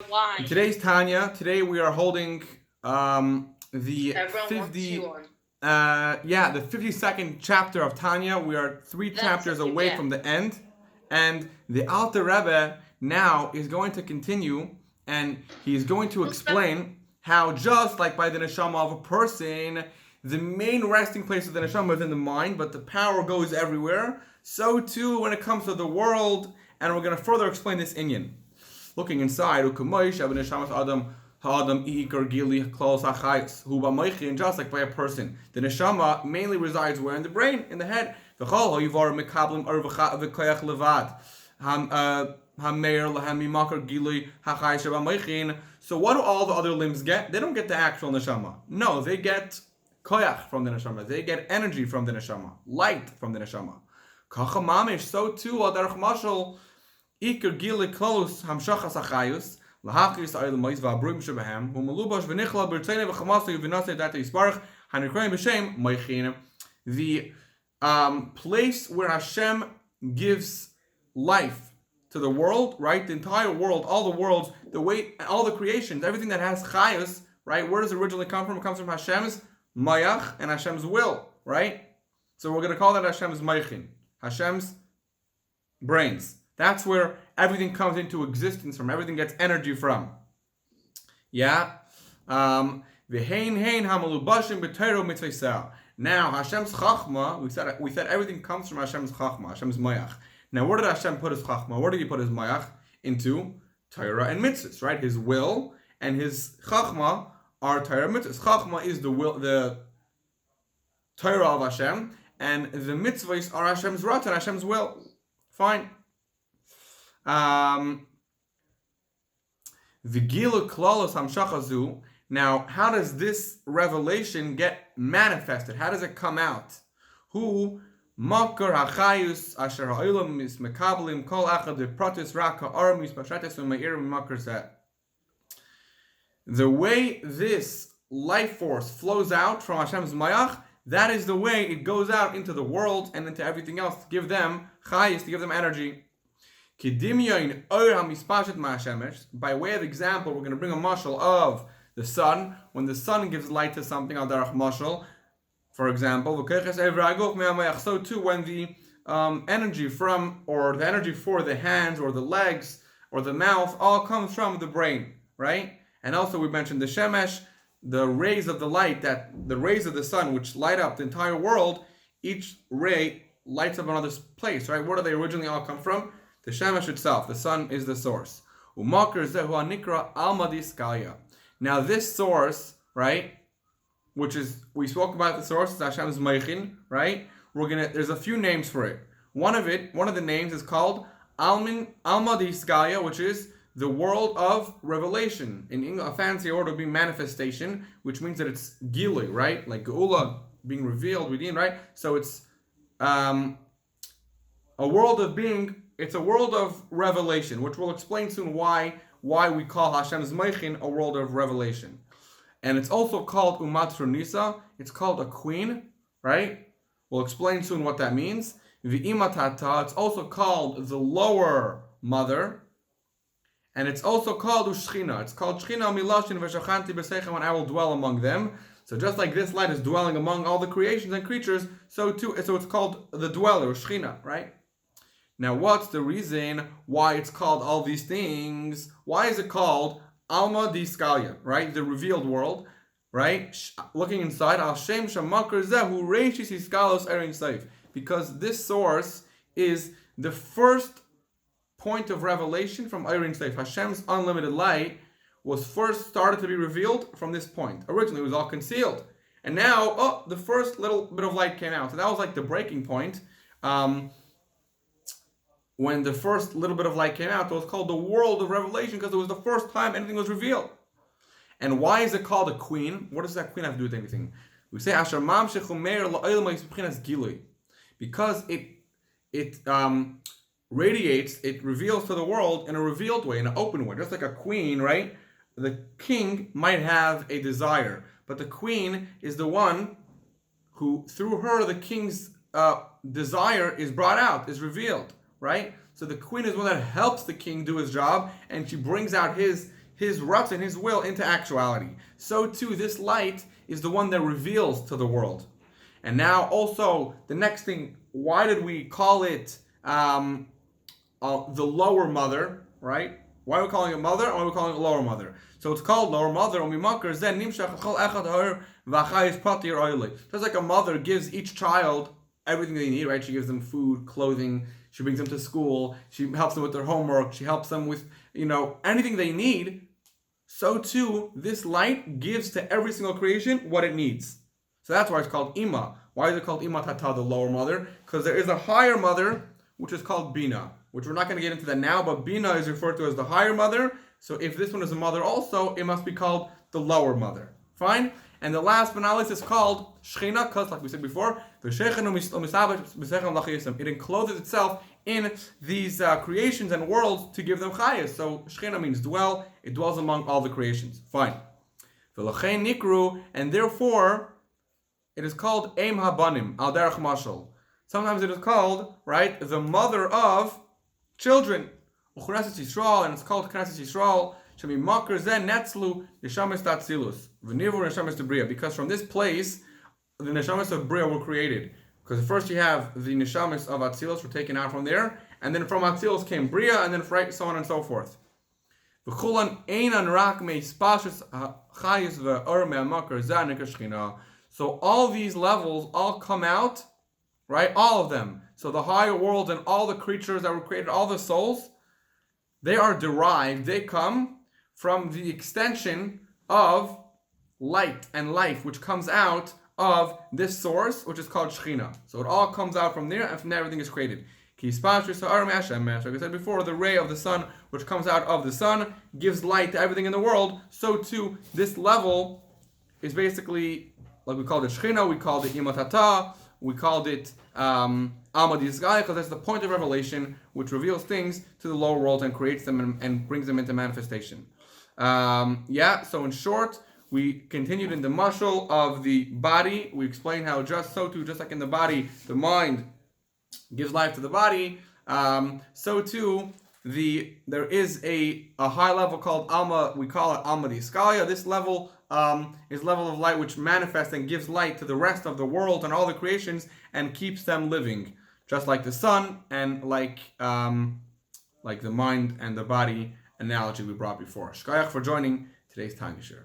In Why? today's Tanya, today we are holding the Everyone wants 50 you on. the 52nd chapter of Tanya. We are three That's chapters something, away yeah. from the end, and the Alter Rebbe now is going to continue, and he's going to explain how just like by the neshama of a person, the main resting place of the neshama is in the mind, but the power goes everywhere. So too when it comes to the world, and we're going to further explain this inyan. Looking inside, Adam Gili and just like by a person, the neshama mainly resides where? In the brain, in the head. So what do all the other limbs get? They don't get the actual neshama. No, they get koyach from the neshama. They get energy from the neshama, light from the neshama. So too, al mashal. Iker gile klos hamshachas achayus lahachis aylemois va'abruim shebehem hu melubash v'nichla b'rtzeine v'chamasu v'nasei data yisbarach hanikroim b'shem moichin. The place where Hashem gives life to the world, right? The entire world, all the worlds, the way, all the creations, everything that has chayus, right? Where does it originally come from? It comes from Hashem's mayach and Hashem's will, right? So we're going to call that Hashem's moichin, Hashem's brains. That's where everything comes into existence from. Everything gets energy from. Yeah. Now Hashem's chachma. We said everything comes from Hashem's chachma, Hashem's mayach. Now where did Hashem put his chachma? Where did he put his mayach? Into Torah and mitzvahs, right? His will and his chachma are Torah and mitzvahs. Chachma is the will, the Torah of Hashem, and the mitzvahs are Hashem's ratan, Hashem's will. Fine. Now, how does this revelation get manifested? How does it come out? Who makar hachayus asher ha'olam is mekablim kol achad depratis rak ha'aram is pashates u'ma'ir makar zeh. The way this life force flows out from Hashem's mayach, that is the way it goes out into the world and into everything else to give them chayus, to give them energy. By way of example, we're going to bring a mashal of the sun. When the sun gives light to something, al darach mashal, for example, so too when the energy from, or the energy for the hands or the legs or the mouth all comes from the brain, right? And also we mentioned the shemesh, the rays of the light, that the rays of the sun which light up the entire world, each ray lights up another place, right? Where do they originally all come from? The shemesh itself, the sun is the source. Now this source, right, which is, we spoke about the source, is Hashem's meichin, right? There's a few names for it. One of the names is called Alma Diskaya, which is the world of revelation. In English, a fancy word would be manifestation, which means that it's gilui, right? Like geula, being revealed within, right? So it's a world of being. It's a world of revelation, which we'll explain soon why we call Hashem's meichin a world of revelation. And it's also called Umat Nisa. It's called a queen, right? We'll explain soon what that means. V'imatata. It's also called the lower mother. And it's also called Ushchina. It's called Shchina Milashin V'shachanti B'seichem, and I will dwell among them. So just like this light is dwelling among all the creations and creatures, so it's called the dweller, Shchina, right? Now, what's the reason why it's called all these things? Why is it called Alma Diskalia, right? The revealed world, right? Looking inside, Al Shem Shamakar Zehu Reishis Iskalos Erin Seif. Because this source is the first point of revelation from Erin Seif. Hashem's unlimited light was first started to be revealed from this point. Originally, it was all concealed. And now, the first little bit of light came out. So that was like the breaking point. When the first little bit of light came out, it was called the world of revelation because it was the first time anything was revealed. And why is it called a queen? What does that queen have to do with anything? We say Asher Mamshechu Meir La'olam B'chinas Gilui, because it radiates, it reveals to the world in a revealed way, in an open way, just like a queen, right? The king might have a desire, but the queen is the one who, through her, the king's desire is brought out, is revealed. Right? So the queen is one that helps the king do his job, and she brings out his his ratzon, his will, into actuality. So too, this light is the one that reveals to the world. And now also, the next thing, why did we call it the lower mother, right? Why are we calling it mother, and why are we calling it lower mother? So it's called lower mother, just like a mother gives each child everything they need, right? She gives them food, clothing, she brings them to school, she helps them with their homework, she helps them with, anything they need. So too, this light gives to every single creation what it needs. So that's why it's called Ima. Why is it called Ima Tata, the lower mother? Because there is a higher mother, which is called Bina, which we're not going to get into that now, but Bina is referred to as the higher mother. So if this one is a mother also, it must be called the lower mother. Fine? And the last but not least is called Shechina, because like we said before, it encloses itself in these creations and worlds to give them chayas. So Shechina means dwell, it dwells among all the creations. Fine. And therefore, it is called Eim Habanim, Al Derech Mashal. Sometimes it is called, right, the mother of children. And it's called Knesset Yisrael. Because from this place, the neshamas of Bria were created. Because first you have the neshamas of Atzilus were taken out from there, and then from Atzilus came Bria, and then so on and so forth. So all these levels all come out, right? All of them. So the higher world and all the creatures that were created, all the souls, they are derived, they come from the extension of light and life, which comes out of this source, which is called Shechina. So it all comes out from there, and from there everything is created. Like I said before, the ray of the sun, which comes out of the sun, gives light to everything in the world. So too, this level is basically, like we called it Shechina, we called it Imatata, we called it Alma Dizgai, because that's the point of revelation, which reveals things to the lower world and creates them and brings them into manifestation. So in short, we continued in the mashal of the body. We explained how just like in the body, the mind gives life to the body, so too there is a high level called Alma, we call it Alma Diskalia. This level is level of light which manifests and gives light to the rest of the world and all the creations and keeps them living, just like the sun and like the mind and the body analogy we brought before. Shkayach for joining today's Tanya Shiur.